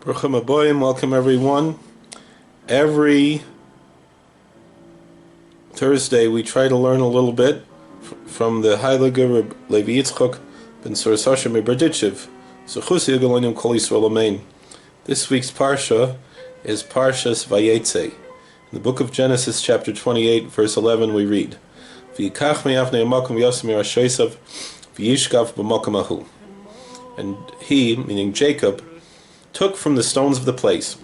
Baruchim Aboyim, welcome everyone. Every Thursday we try to learn a little bit from the Hasidic Rebbe Levi ben Sorosashem Berditchev. Zuchusi Agalonim Kol Yisrael Amen. This week's Parsha is Parshas Vayeitzei. In the book of Genesis, chapter 28, verse 11, we read, V'yikach me'avnei ha'makom v'yasem mirashosav v'yishkav b'makom hahu. And he, meaning Jacob, took from the stones of the place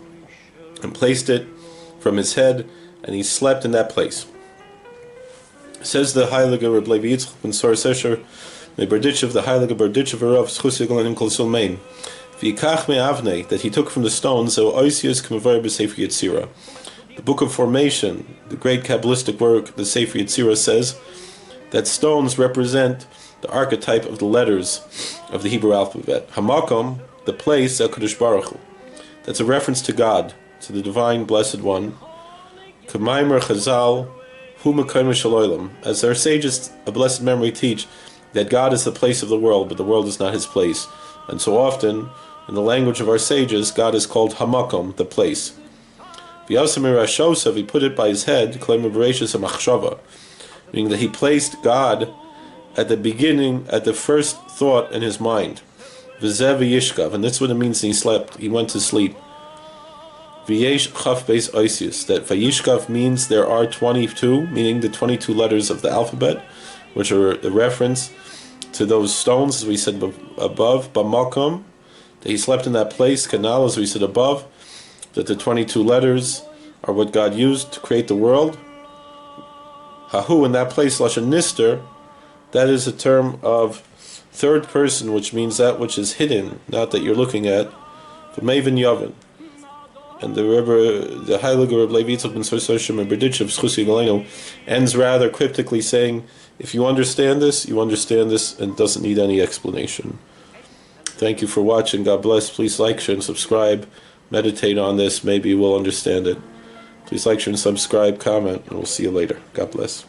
and placed it from his head, and he slept in that place. Says the Hasidic Rebbe Vayeitzei ben Sorosashem Berditchev, the Hasidic Berditchev Rav Zuchusi Agalonim Kol Yisrael Amen. V'yikach me'avnei, that he took from the stones, so oisius k'mevar b'sefer Yetzirah. The book of formation, the great Kabbalistic work, the Sefer Yetzirah, says that stones represent the archetype of the letters of the Hebrew alphabet. Hamakom, the place, Kedushas Baruch Hu. That's a reference to God, to the divine, blessed one. K'maimer Chazal, Hu Mekayim Shalolim. As our sages, a blessed memory, teach that God is the place of the world, but the world is not his place. And so often, in the language of our sages, God is called Hamakom, the place. V'yasem mirashosav, he put it by his head, meaning that he placed God at the beginning, at the first thought in his mind. V'zev v'yishkav, and that's what it means he slept, he went to sleep. V'yesh chaf beis oisius, that v'yishkav means there are 22, meaning the 22 letters of the alphabet, which are a reference to those stones, as we said above, b'makom, that he slept in that place, kanal, as we said above, that the 22 letters are what God used to create the world. Hahu, in that place, lashon nister, that is a term of third person, which means that which is hidden, not that you're looking at. V'mevin yavin. And the Rebbe, the Hasidic Rebbe Vayeitzei ben Sorosashem Berditchev Zuchusi Agalonim ends rather cryptically saying, if you understand this, and doesn't need any explanation. Thank you for watching. God bless. Please like, share, and subscribe. Meditate on this. Maybe you will understand it. Please like, share, and subscribe, comment, and we'll see you later. God bless.